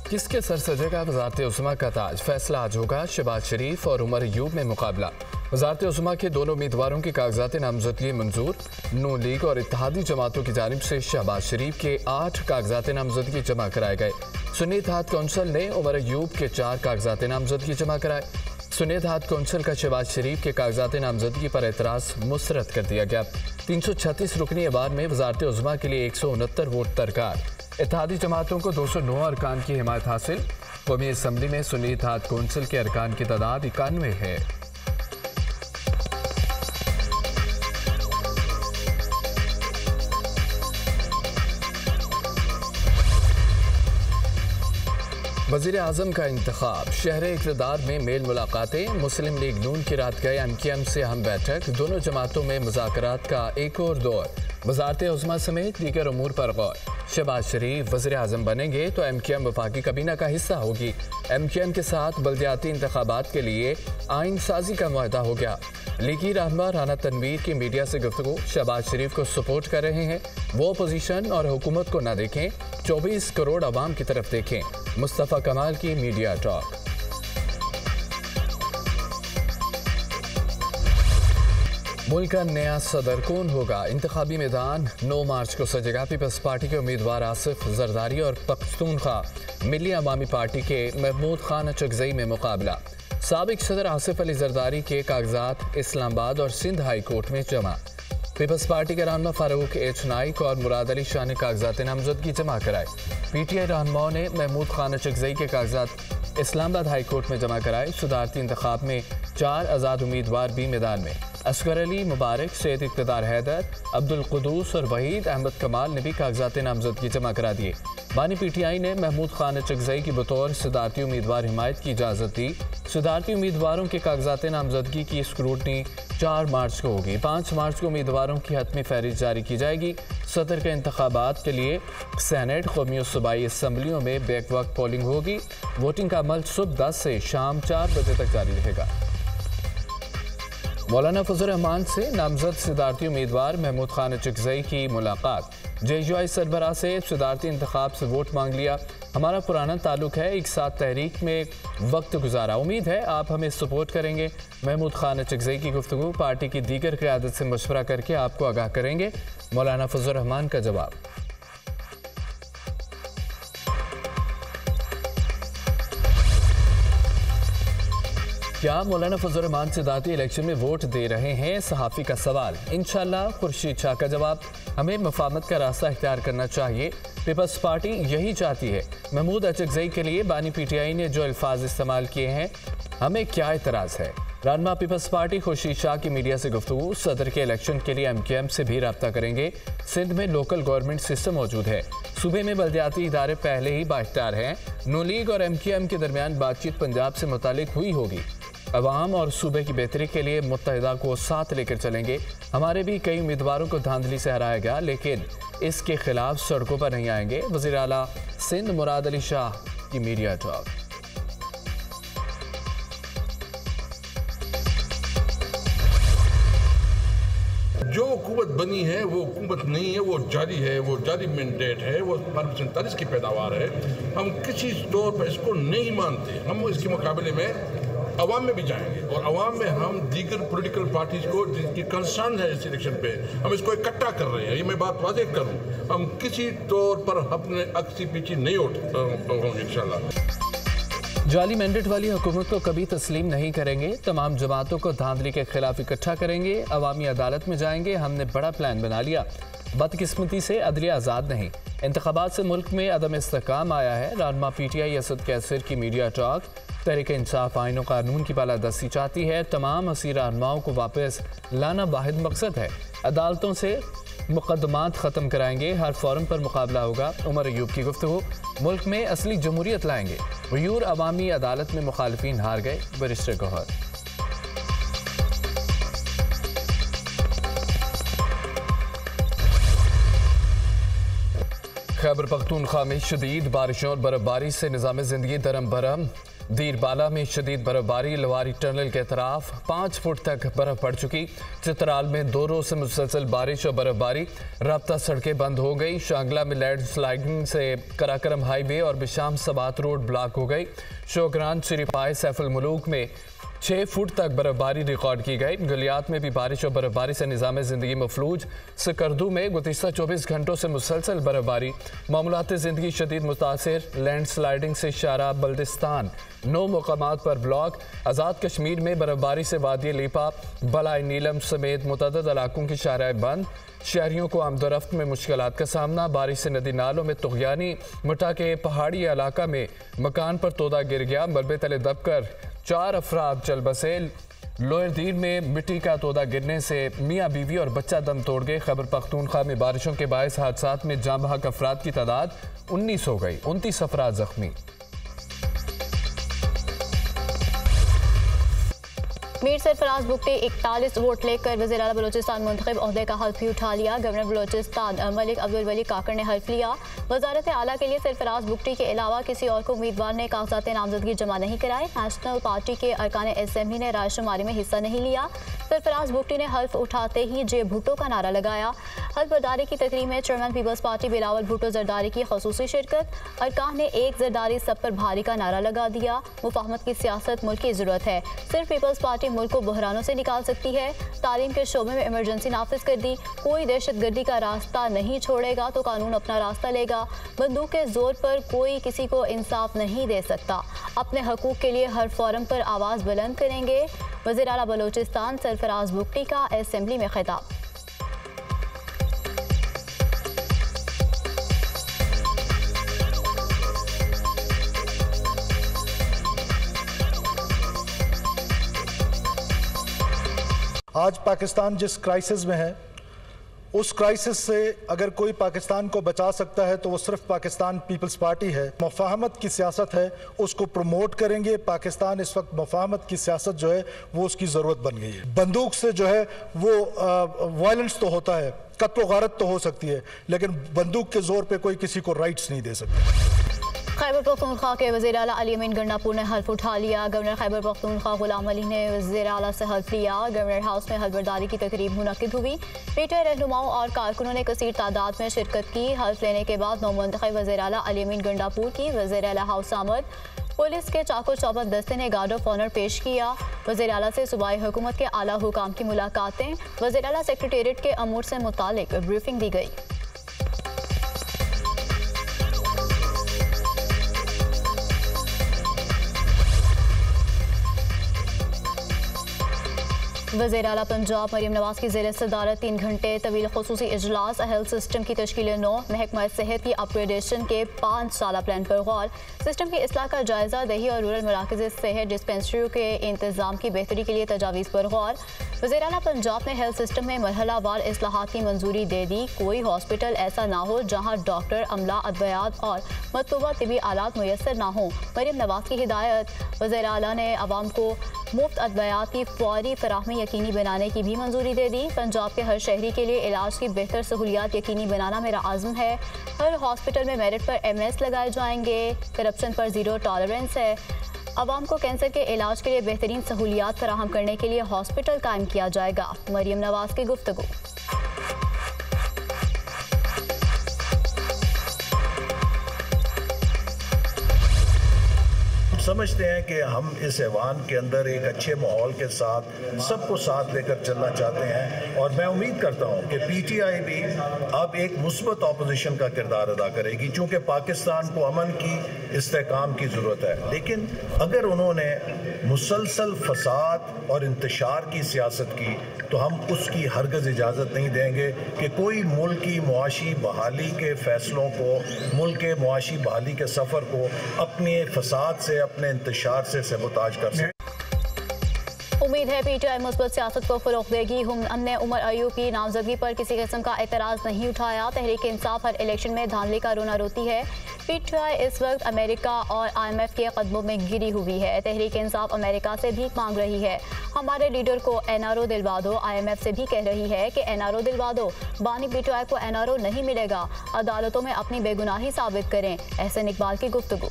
किसके सर सजेगा वज़ारत-ए-उज़्मा का ताज? फैसला आज होगा। शहबाज शरीफ और उमर अयूब में मुकाबला। वज़ारत-ए-उज़्मा के दोनों उम्मीदवारों की कागजात नामजदगी मंजूर। नून लीग और इत्तेहादी जमातों की जानिब से शहबाज शरीफ के 8 कागजात नामजदगी जमा कराए गए। सुन्नी इत्तेहाद कौंसिल ने उमर अयूब के 4 कागजात नामजदगी जमा कराए। सुन्नी इत्तेहाद कौंसिल का शहबाज शरीफ के कागजात नामजदगी पर एतराज़ मुस्तरद कर दिया गया। 336 रुकनी एवान में वज़ारत-ए-उज़्मा के लिए 169 वोट दरकार। इत्तेहादी जमातों को 209 अरकान की हिमायत हासिल। कौमी असम्बली में सुन्नी इत्तेहाद कौंसिल के अरकान की तादाद 91 है। वज़ीर आज़म का इंतखाब। शहर इक़्तिदार में मेल मुलाकातें। मुस्लिम लीग नून की रात गए MQM से हम बैठक। दोनों जमातों में मुज़ाकरात का एक और दौर। वज़ारत-ए-उज़्मा समेत दीगर उमूर पर गौर। शहबाज शरीफ वज़ीर आज़म बनेंगे तो MQM वफाकी काबीना का हिस्सा होगी। MQM के साथ बल्दियाती इंतखाबात के लिए आइन साजी का मुआहदा हो गया। लीगी रहनुमा राना तनवीर की मीडिया से गुफ्तगू। शहबाज शरीफ को सपोर्ट कर रहे हैं, वो अपोजिशन और हुकूमत को न देखें, 24 करोड़ अवाम की तरफ देखें। मुस्तफ़ा कमाल की मीडिया टॉक। मुल्क का नया सदर कौन होगा? इंतखाबी मैदान 9 मार्च को सजेगा। पीपल्स पार्टी के उम्मीदवार आसिफ जरदारी और पख्तूनख्वा मिली अवामी पार्टी के महमूद खान अचकजई में मुकाबला। साबिक सदर आसिफ अली जरदारी के कागजात इस्लामाबाद और सिंध हाई कोर्ट में जमा। पीपल्स पार्टी के रहनुमा फारूक एच नाइक और मुराद अली शाह ने कागजात नामजदगी जमा कराए। PTI रहनुमाओं ने महमूद खान अचकजई के कागजात इस्लामाबाद हाई कोर्ट में जमा कराए। सदारती इंतखाब में 4 आज़ाद उम्मीदवार भी मैदान में। असगर अली, मुबारक, सैयद इक़्तिदार हैदर, अब्दुल कुदूस और वहीद अहमद कमाल ने भी कागजात नामजदगी जमा करा दिए। बानी PTI ने महमूद खान अचकजई की बतौर सदारती उम्मीदवार हिमायत की इजाज़त दी। सदारती उम्मीदवारों के कागजात नामजदगी की स्क्रूटनी 4 मार्च को होगी। 5 मार्च को उम्मीदवारों की हतमी फहरिस्त जारी की जाएगी। सदर के इंतखाबात के लिए सेनेट, कौमी और सूबाई असम्बलियों में बैक वक्त पोलिंग होगी। वोटिंग का अमल सुबह 10 से शाम 4 बजे तक जारी रहेगा। मौलाना फजल रहमान से नामजद सदारती उम्मीदवार महमूद खान अचकजई की मुलाकात। JUI सरबराह से सदारती इंतखाब से वोट मांग लिया। हमारा पुराना ताल्लुक है, एक साथ तहरीक में वक्त गुजारा, उम्मीद है आप हमें सपोर्ट करेंगे। महमूद खान अचकजई की गुफ्तगू। पार्टी की दीगर क़यादत से मशवरा करके आपको आगाह करेंगे। मौलाना फजल रहमान का जवाब। क्या मौलाना फजल रहमान सदारती इलेक्शन में वोट दे रहे हैं? सहाफ़ी का सवाल। इंशाअल्लाह। खुर्शीद शाह का जवाब। हमें मफाहमत का रास्ता इख्तियार करना चाहिए। पीपल्स पार्टी यही चाहती है। महमूद अचकजई के लिए बानी PTI ने जो अल्फाज इस्तेमाल किए हैं, हमें क्या एतराज़ है? रहनुमा पीपल्स पार्टी खुर्शीद शाह की मीडिया से गुफ्तगू। सदर के इलेक्शन के लिए MQM से भी रब्ता करेंगे। सिंध में लोकल गवर्नमेंट सिस्टम मौजूद है। सूबे में बल्दियाती इदारे पहले ही बाइख्तियार हैं। नून लीग और MQM के दरमियान बातचीत पंजाब से मुतालिक हुई होगी। अवाम और सूबे की बेहतरी के लिए मुत्तहिदा को साथ लेकर चलेंगे। हमारे भी कई उम्मीदवारों को धांधली से हराया गया, लेकिन इसके खिलाफ सड़कों पर नहीं आएंगे। वज़ीर आला सिंध मुराद अली शाह की मीडिया टॉक। जो हुकूमत बनी है वो हुकूमत नहीं है, वो जारी है, वो जारी मैंडेट है, वो 47 की पैदावार है। हम किसी तौर पर इसको नहीं मानते। हम इसके मुकाबले में अवाम में भी जाएंगे और अवाम में हम दीगर पॉलिटिकल पार्टीज को जिनकी कंसर्न है इस इलेक्शन पे, हम इसको इकट्ठा कर रहे हैं। ये मैं बात वाज़ेह करूँ, हम किसी तौर पर अपने अक्सी पीछे नहीं होंगे इंशाल्लाह। जाली मैंडेट वाली हुकूमत को कभी तस्लीम नहीं करेंगे। तमाम जमातों को धांधली के खिलाफ इकट्ठा करेंगे। अवामी अदालत में जाएंगे। हमने बड़ा प्लान बना लिया। बदकिस्मती से अदलिया आज़ाद नहीं। इंतखाबात से मुल्क में अदम इस्तेहकाम आया है। रहनुमा PTI असद कैसर की मीडिया टॉक। तहरीक इंसाफ आइन और कानून की बालादस्ती चाहती है। तमाम असीर रहनुमाओं को वापस लाना वाहिद मकसद है। अदालतों से मुकदमात ख़त्म कराएंगे। हर फॉरम पर मुकाबला होगा। उमर अयूब की गुफ्तगू। मुल्क में असली जमहूरियत लाएंगे। गयूर अवामी अदालत में मुखालिफिन हार गए। बैरिस्टर गौहर। खैबर पख्तूनख्वा में शदीद बारिशों और बर्फबारी से निज़ाम ज़िंदगी दरम बरम। दीरबाला में शदीद बर्फबारी, लवारी टनल के तरफ 5 फुट तक बर्फ पड़ चुकी। चित्राल में 2 रोज से मुसलसल बारिश और बर्फबारी, राब्ता सड़कें बंद हो गई। शांगला में लैंड स्लाइडिंग से कराकरम हाईवे और बिशाम सबात रोड ब्लॉक हो गई। शोगरान सिरिपाई सैफुल मुलूक में 6 फुट तक बर्फबारी रिकॉर्ड की गई। गलियात में भी बारिश और बर्फबारी से निज़ाम ज़िंदगी मफलूज। सकरदू में गुज़िश्ता 24 घंटों से मुसलसल बर्फबारी, मामूलात ज़िंदगी शदीद मुतासिर। लैंड स्लाइडिंग से शारा बल्दिस्तान 9 मकामात पर ब्लॉक। आज़ाद कश्मीर में बर्फबारी से वादी लीपा, बलाई नीलम समेत मुतअद्दिद इलाकों की शाराएं बंद। शहरियों को आमदोरफ्त में मुश्किलात का सामना। बारिश से नदी नालों में तुग़यानी। मटा के पहाड़ी इलाका में मकान पर तोदा गिर गया, मलबे तले दबकर 4 अफराद चल बसे। लोअर दीर में मिट्टी का तोदा गिरने से मियाँ बीवी और बच्चा दम तोड़ गए। खैबर पख्तूनख्वा में बारिशों के बायस हादसात में जाँ बहक अफराद की तादाद 19 हो गई, 29 अफराद जख्मी। मीर सरफराज बुगटी 41 वोट लेकर वज़ीर आला बलूचिस्तान मुंतखब ओहदे का हल्फ भी उठा लिया। गवर्नर बलूचिस्तान मलिक अब्दुल वली काकर ने हल्फ लिया। वजारत आला के लिए सरफराज बुगटी के अलावा किसी और को उम्मीदवार ने कागजात नामजदगी जमा नहीं कराए। नेशनल पार्टी के अरकान असेंबली ने रायशुमारी में हिस्सा नहीं लिया। सरफराज बुगटी ने हल्फ उठाते ही जे भुट्टो का नारा लगाया। हल्फ बर्दारी की तकरीब में chairman Peoples Party Bilawal Bhutto Zardari की खसूसी शिरकत। अरकान ने एक जरदारी सब पर भारी का नारा लगा दिया। मुफाहमत की सियासत मुल्क की ज़रूरत है, सिर्फ पीपल्स पार्टी मुल्क को बहरानों से निकाल सकती है। तालीम के शोबे में इमरजेंसी नाफिज कर दी। कोई दहशतगर्दी का रास्ता नहीं छोड़ेगा तो कानून अपना रास्ता लेगा। बंदूक के जोर पर कोई किसी को इंसाफ नहीं दे सकता। अपने हकूक़ के लिए हर फोरम पर आवाज़ बुलंद करेंगे। वज़ीर आला बलूचिस्तान सरफराज बुगटी का असेंबली में खिताब। आज पाकिस्तान जिस क्राइसिस में है, उस क्राइसिस से अगर कोई पाकिस्तान को बचा सकता है तो वो सिर्फ पाकिस्तान पीपल्स पार्टी है। मुफाहमत की सियासत है, उसको प्रमोट करेंगे। पाकिस्तान इस वक्त मुफाहमत की सियासत जो है वो उसकी ज़रूरत बन गई है। बंदूक से जो है वो वायलेंस तो होता है, कत्ल गारत तो हो सकती है, लेकिन बंदूक के जोर पे कोई किसी को राइट्स नहीं दे सकता। खैबर पख्तूनख्वा के वज़ीर आला अली अमीन गंडापुर ने हल्फ उठा लिया। गवर्नर खैबर पख्तूनख्वा गुलाम अली ने वज़ीर आला से हल्फ लिया। गवर्नर हाउस में हल्फ बर्दारी की तकरीब मुनक्किद हुई। पीटीआई रहनुमाओं और कारकुनों ने कसीर तादाद में शिरकत की। हल्फ लेने के बाद नौमुंतखब वज़ीर आला अली अमीन गंडापुर की वज़ीर आला हाउस आमद। पुलिस के चाको चौबंद दस्ते ने गार्ड ऑफ ऑनर पेश किया। वज़ीर आला से सूबाई हुकूमत के आला हुकाम की मुलाकातें। वज़ीर आला सेक्रेटेरिएट के अमूर से मुतालिक ब्रीफिंग दी गई। वज़ीर आला पंजाब मरीम नवाज की ज़ेर सदारत 3 घंटे तवील खुसूसी इजलास। हेल्थ सिस्टम की तश्कील 9, महकमा सेहत की अपग्रेडेशन के 5 साला प्लान पर गौर। सिस्टम की इस्लाह का जायज़ा। दही और रूरल मराकज़ सेहत डिस्पेंसरियों के इंतज़ाम की बेहतरी के लिए तजावीज़ पर गौर। वज़ीर आला पंजाब ने हेल्थ सिस्टम में मरहलावार इस्लाहात की मंजूरी दे दी। कोई हॉस्पिटल ऐसा ना हो जहाँ डॉक्टर, अमला, अद्वियात और मतलूबा तिबी आलात मुयसर ना हो, मरीम नवाज की हिदायत। वज़ीर आला ने आवाम को मुफ्त अद्वियात की फौरी फराहमी यकीनी बनाने की भी मंजूरी दे दी। पंजाब के हर शहरी के लिए इलाज की बेहतर सहूलियात यकीनी बनाना मेरा आज़म है। हर हॉस्पिटल में मेरिट पर MS लगाए जाएंगे। करप्शन पर ज़ीरो टॉलरेंस है। आवाम को कैंसर के इलाज के लिए बेहतरीन सहूलियात फराहम करने के लिए हॉस्पिटल कायम किया जाएगा। मरीम नवाज की गुफ्तगू। समझते हैं कि हम इस ऐवान के अंदर एक अच्छे माहौल के साथ सबको साथ लेकर चलना चाहते हैं और मैं उम्मीद करता हूं कि PTI भी अब एक मुस्बत ऑपोजिशन का किरदार अदा करेगी, चूँकि पाकिस्तान को अमन की, इस्तेहकाम की ज़रूरत है। लेकिन अगर उन्होंने मुसलसल फसाद और इंतशार की सियासत की तो हम उसकी हरगज़ इजाज़त नहीं देंगे कि कोई मुल्क की मुआशी बहाली के फ़ैसलों को, मुल्क के मुआशी बहाली के सफ़र को अपने फसाद से, अपने इंतशार से सबूताज कर सके। उम्मीद है PTI मुस्बत सियासत को फ़रोग़ देगी। हमने उमर अयूब की नामजदगी पर किसी किस्म का एतराज़ नहीं उठाया। तहरीक इंसाफ हर इलेक्शन में धांधली का रोना रोती है। PTI इस वक्त अमेरिका और IMF के कदमों में गिरी हुई है। तहरीक इंसाफ अमेरिका से भीख मांग रही है। हमारे लीडर को NRO दिलवा दो। IMF से भी कह रही है कि NRO दिलवा दो। बानी PTI को NRO नहीं मिलेगा। अदालतों में अपनी बेगुनाही साबित करें। एहसन इकबाल की गुफ्तगू।